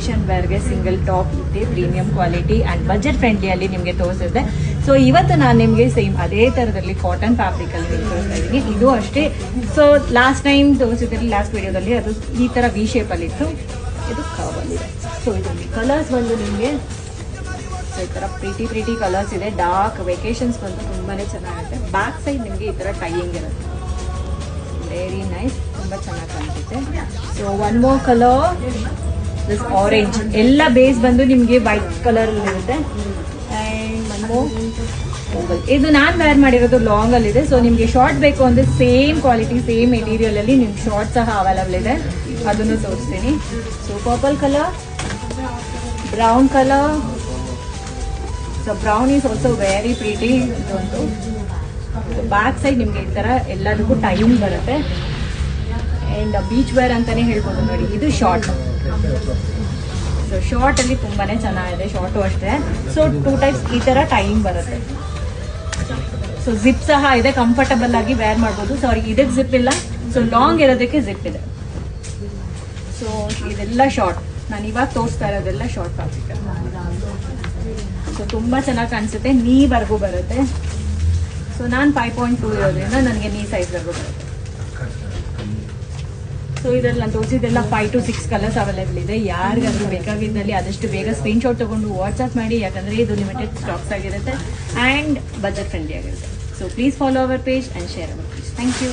Vacation ವೇರ್ಗೆ single top ಇದೆ, premium quality and budget ಫ್ರೆಂಡ್ಲಿಯಲ್ಲಿ ನಿಮಗೆ ತೋರಿಸಿದೆ. ಸೊ ಇವತ್ತು ನಾನು ನಿಮಗೆ ಸೇಮ್ ಅದೇ ಥರದಲ್ಲಿ ಕಾಟನ್ ಫ್ಯಾಬ್ರಿಕಲ್ಲಿ ತೋರಿಸ್ತಾ ಇದ್ದೀನಿ. ಇದು ಅಷ್ಟೇ. ಸೊ ಲಾಸ್ಟ್ ಟೈಮ್ ತೋರಿಸಿದ್ರಲ್ಲಿ ಲಾಸ್ಟ್ ವಿಡಿಯೋದಲ್ಲಿ ಅದು ಈ ಥರ ವಿ ಶೇಪಲ್ಲಿತ್ತು, ಇದು ಕವಲ್ಲಿದೆ. ಸೊ ಇದರಲ್ಲಿ ಕಲರ್ಸ್ ಬಂದು ನಿಮಗೆ ಈ ಥರ ಪ್ರೀಟಿ ಕಲರ್ಸ್ ಇದೆ. ಡಾರ್ಕ್ ವೆಕೇಶನ್ಸ್ ಬಂದು ತುಂಬಾ ಚೆನ್ನಾಗಿರುತ್ತೆ. ಬ್ಯಾಕ್ ಸೈಡ್ ನಿಮಗೆ ಈ ಥರ ಟೈಯಿಂಗ್ ಇರುತ್ತೆ, ವೆರಿ ನೈಸ್, ತುಂಬ ಚೆನ್ನಾಗಿ ಕಾಣಿಸುತ್ತೆ. So one more colour, this orange. ಎಲ್ಲ ಬೇಸ್ ಬಂದು ನಿಮಗೆ ವೈಟ್ ಕಲರ್ ಇರುತ್ತೆ. ಆ್ಯಂಡ್ ಒನ್ ಮೋರ್, ಇದು ನಾನು ವೇರ್ ಮಾಡಿರೋದು ಲಾಂಗ್ ಅಲ್ಲಿ ಇದೆ. ಸೊ ನಿಮಗೆ ಶಾರ್ಟ್ ಬೇಕು ಅಂದ್ರೆ ಸೇಮ್ ಕ್ವಾಲಿಟಿ ಸೇಮ್ ಮೆಟೀರಿಯಲ್ ಅಲ್ಲಿ ನಿಮ್ಗೆ ಶಾರ್ಟ್ ಸಹ ಅವೈಲಬಲ್ ಇದೆ, ಅದನ್ನು ತೋರಿಸ್ತೀನಿ. So purple colour, brown colour. So brown is also very pretty. ಇದೊಂದು ಬ್ಯಾಕ್ ಸೈಡ್ ನಿಮ್ಗೆ ಈ ತರ ಎಲ್ಲದಕ್ಕೂ ಟೈಮ್ ಬರುತ್ತೆ. ಅಂಡ್ ಬೀಚ್ ವೇರ್ ಅಂತಾನೆ ಹೇಳ್ಬೋದು ನೋಡಿ. ಇದು ಶಾರ್ಟ್. ಸೊ ಶಾರ್ಟ್ ಅಲ್ಲಿ ತುಂಬಾನೇ ಚೆನ್ನಾಗಿದೆ, ಶಾರ್ಟು ಅಷ್ಟೇ. ಸೊ 2 ಟೈಪ್ಸ್ ಈ ತರ ಟೈಮ್ ಬರುತ್ತೆ. ಸೊ ಜಿಪ್ ಸಹ ಇದೆ, ಕಂಫರ್ಟಬಲ್ ಆಗಿ ವೇರ್ ಮಾಡ್ಬೋದು. ಸಾರಿ, ಇದಕ್ಕೆ ಜಿಪ್ ಇಲ್ಲ. ಸೊ ಲಾಂಗ್ ಇರೋದಕ್ಕೆ ಜಿಪ್ ಇದೆ. ಸೊ ಇದೆಲ್ಲ ಶಾರ್ಟ್, ನಾನು ಇವಾಗ ತೋರಿಸ್ತಾ ಇರೋದೆಲ್ಲ ಶಾರ್ಟ್ ಫ್ಯಾಬ್ರಿಕ್. ಸೊ ತುಂಬಾ ಚೆನ್ನಾಗಿ ಕಾಣಿಸುತ್ತೆ, ನೀವರೆಗೂ ಬರುತ್ತೆ. ಸೊ ನಾನು 5.2 ಇರೋದ್ರಿಂದ ನನಗೆ ನೀ ಸೈಜ್ವರೆಗೂ ಬರುತ್ತೆ. ಸೊ ಇದರಲ್ಲಿ ನಾನು ತೋರಿಸಿದ್ದೆಲ್ಲ 5 to 6 ಕಲರ್ಸ್ ಅವೈಲೇಬಲ್ ಇದೆ. ಯಾರಿಗಾದ್ರೂ ಬೇಕಾಗಿದ್ದಲ್ಲಿ ಆದಷ್ಟು ಬೇಗ ಸ್ಕ್ರೀನ್ಶಾಟ್ ತಗೊಂಡು ವಾಟ್ಸ್ಆಪ್ ಮಾಡಿ, ಯಾಕಂದ್ರೆ ಇದು ಲಿಮಿಟೆಡ್ ಸ್ಟಾಕ್ಸ್ ಆಗಿರುತ್ತೆ ಆ್ಯಂಡ್ ಬಜೆಟ್ ಫ್ರೆಂಡ್ಲಿ ಆಗಿರುತ್ತೆ. So please follow our page and share our page. Thank you.